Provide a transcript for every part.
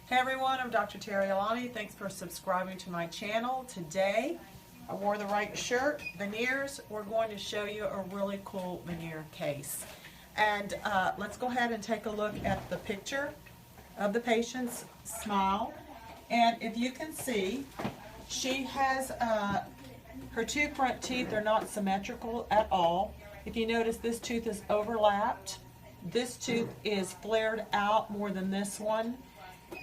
Hey everyone, I'm Dr. Terry Alani. Thanks for subscribing to my channel. Today, I wore the right shirt, veneers. We're going to show you a really cool veneer case. And let's go ahead and take a look at the picture of the patient's smile. And if you can see, she has, her two front teeth are not symmetrical at all. If you notice, this tooth is overlapped. This tooth is flared out more than this one.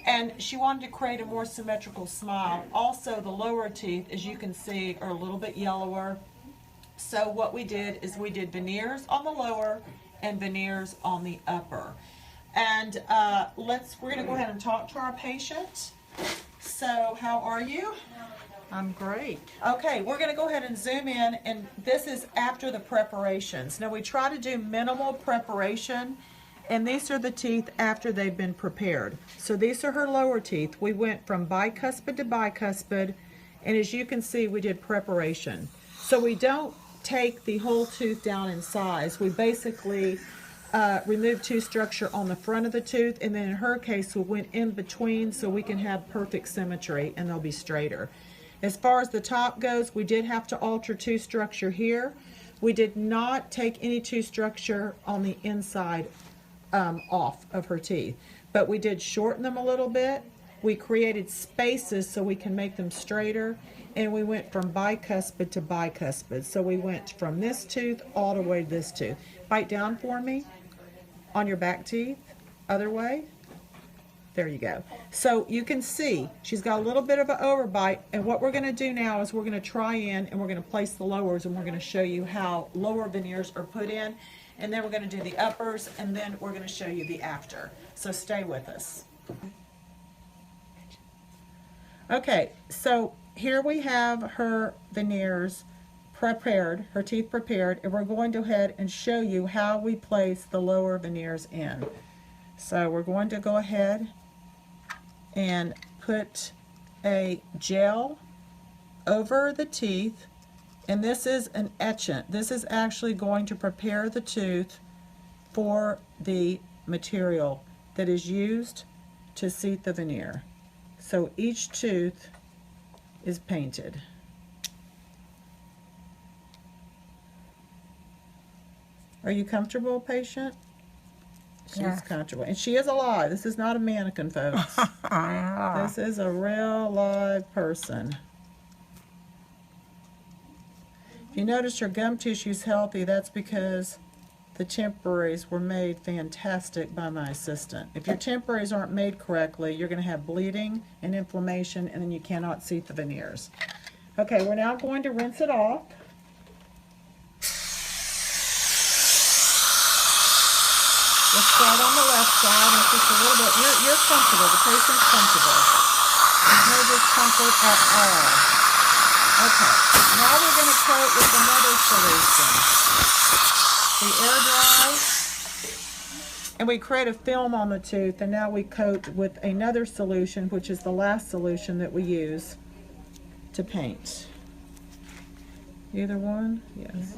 And she wanted to create a more symmetrical smile. Also, the lower teeth, as you can see, are a little bit yellower. So what we did is we did veneers on the lower and veneers on the upper. And we're going to go ahead and talk to our patient. So how are you? I'm great. Okay, we're going to go ahead and zoom in, and this is after the preparations. Now we try to do minimal preparation, and these are the teeth after they've been prepared. So these are her lower teeth. We went from bicuspid to bicuspid, and as you can see, we did preparation. So we don't take the whole tooth down in size. We basically remove tooth structure on the front of the tooth, and then in her case, we went in between so we can have perfect symmetry, and they'll be straighter. As far as the top goes, we did have to alter tooth structure here. We did not take any tooth structure on the inside off of her teeth, but we did shorten them a little bit. We created spaces so we can make them straighter, and we went from bicuspid to bicuspid. So we went from this tooth all the way to this tooth. Bite down for me on your back teeth, other way. There you go. So you can see she's got a little bit of an overbite, and what we're going to do now is we're going to try in and we're going to place the lowers, and we're going to show you how lower veneers are put in, and then we're going to do the uppers, and then we're going to show you the after. So stay with us. Okay, so here we have her veneers prepared, her teeth prepared, and we're going to go ahead and show you how we place the lower veneers in. So we're going to go ahead and put a gel over the teeth, and this is an etchant. This is actually going to prepare the tooth for the material that is used to seat the veneer. So each tooth is painted. Are you comfortable, patient? She's comfortable. And she is alive. This is not a mannequin, folks. This is a real live person. If you notice her gum tissue is healthy, that's because the temporaries were made fantastic by my assistant. If your temporaries aren't made correctly, you're going to have bleeding and inflammation, and then you cannot seat the veneers. Okay, we're now going to rinse it off. Let's start on the left side, and just a little bit. You're comfortable. The patient's comfortable. There's no discomfort at all. Okay. Now we're going to coat with another solution. The air dry, and we create a film on the tooth, and now we coat with another solution, which is the last solution that we use to paint. Either one? Yes.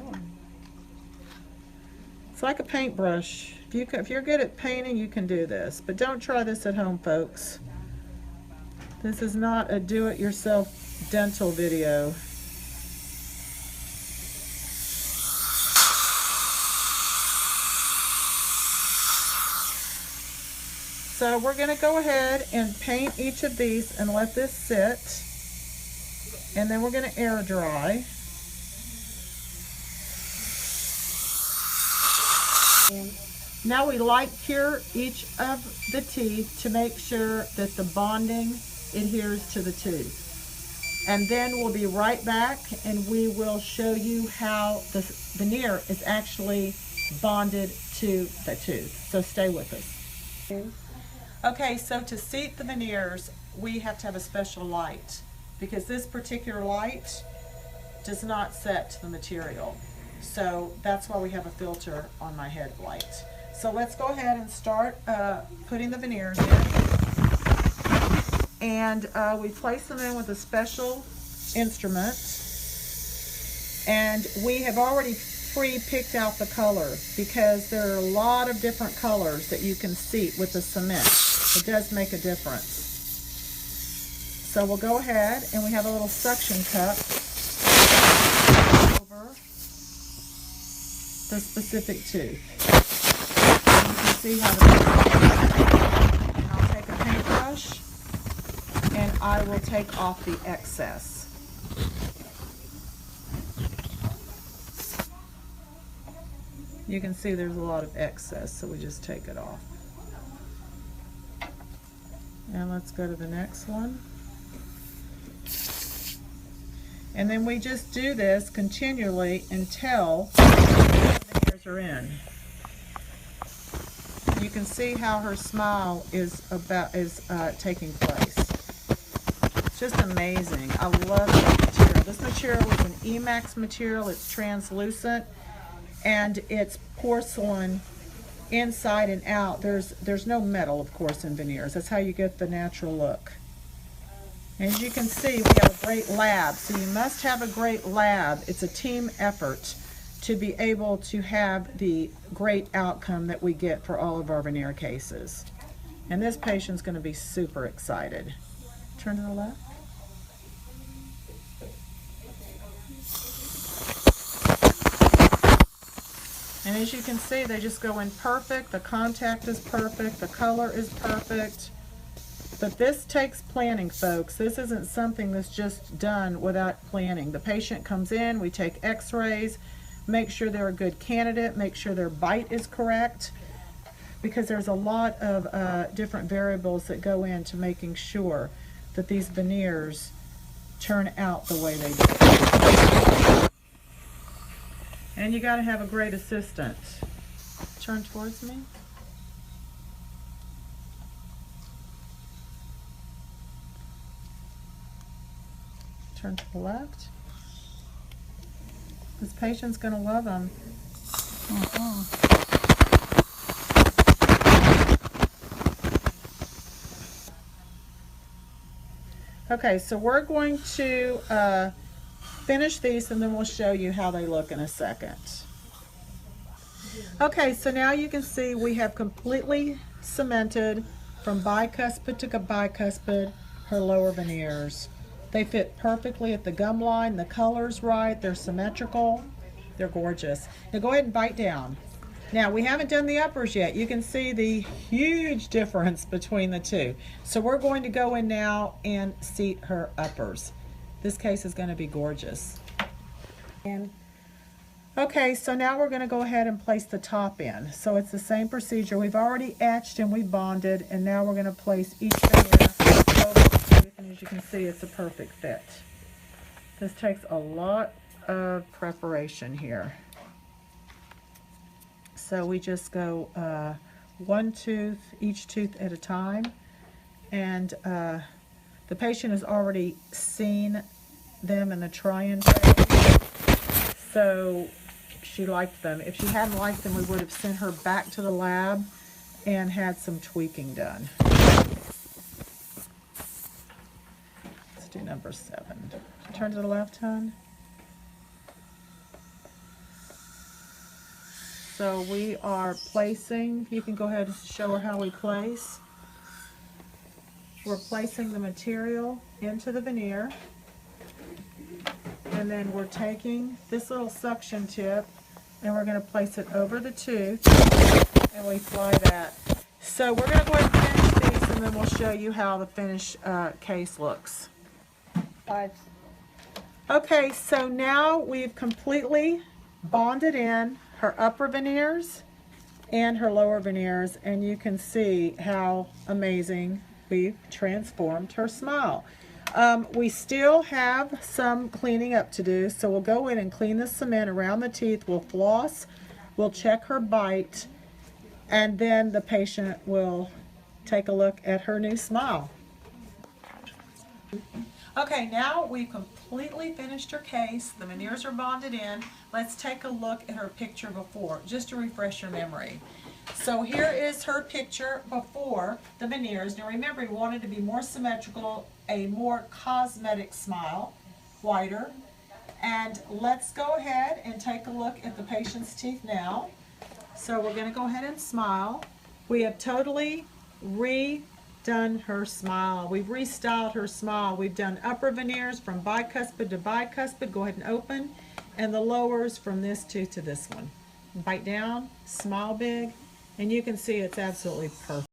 It's like a paintbrush. If you're good at painting, you can do this, but don't try this at home, folks. This is not a do-it-yourself dental video. So we're going to go ahead and paint each of these and let this sit, and then we're going to air dry. Now we light cure each of the teeth to make sure that the bonding adheres to the tooth. And then we'll be right back, and we will show you how the veneer is actually bonded to the tooth. So stay with us. Okay, so to seat the veneers, we have to have a special light, because this particular light does not set to the material. So that's why we have a filter on my headlight. So let's go ahead and start putting the veneers in. And we place them in with a special instrument. And we have already pre-picked out the colors, because there are a lot of different colors that you can seat with the cement. It does make a difference. So we'll go ahead and we have a little suction cup over the specific tooth. And you can see how the and I'll take a paintbrush and I will take off the excess. You can see there's a lot of excess, so we just take it off. And let's go to the next one. And then we just do this continually until the veneers are in. You can see how her smile is taking place. It's just amazing. I love this material. This material is an Emax material. It's translucent and it's porcelain inside and out. There's no metal, of course, in veneers. That's how you get the natural look. As you can see, we have a great lab. So you must have a great lab. It's a team effort to be able to have the great outcome that we get for all of our veneer cases. And this patient's going to be super excited. Turn to the left. And as you can see, they just go in perfect. The contact is perfect. The color is perfect. But this takes planning, folks. This isn't something that's just done without planning. The patient comes in, we take x-rays, make sure they're a good candidate, make sure their bite is correct, because there's a lot of different variables that go into making sure that these veneers turn out the way they do. And you got to have a great assistant. Turn towards me. Turn to the left. This patient's going to love them. Okay, so we're going to finish these and then we'll show you how they look in a second. Okay, so now you can see we have completely cemented from bicuspid to bicuspid her lower veneers. They fit perfectly at the gum line. The color's right. They're symmetrical. They're gorgeous. Now go ahead and bite down. Now we haven't done the uppers yet. You can see the huge difference between the two. So we're going to go in now and seat her uppers. This case is going to be gorgeous. And okay, so now we're going to go ahead and place the top in. So it's the same procedure. We've already etched and we bonded, and now we're going to place each veneer over the tooth, and as you can see, it's a perfect fit. This takes a lot of preparation here. So we just go one tooth, each tooth at a time, and the patient has already seen them in the try-in phase, so she liked them. If she hadn't liked them, we would have sent her back to the lab and had some tweaking done. Let's do number 7. Turn to the left, hon. So we are placing, you can go ahead and show her how we place. We're placing the material into the veneer, and then we're taking this little suction tip and we're going to place it over the tooth, and we fly that. So we're going to go ahead and finish these, and then we'll show you how the finished case looks. Okay, so now we've completely bonded in her upper veneers and her lower veneers, and you can see how amazing we've transformed her smile. We still have some cleaning up to do, so we'll go in and clean the cement around the teeth. We'll floss, we'll check her bite, and then the patient will take a look at her new smile. Okay, now we've completely finished her case. The veneers are bonded in. Let's take a look at her picture before, just to refresh your memory. So here is her picture before the veneers. Now remember, we wanted to be more symmetrical, a more cosmetic smile, whiter. And let's go ahead and take a look at the patient's teeth now. So we're going to go ahead and smile. We have totally done her smile. We've restyled her smile. We've done upper veneers from bicuspid to bicuspid. Go ahead and open. And the lowers from this tooth to this one. Bite down, smile big, and you can see it's absolutely perfect.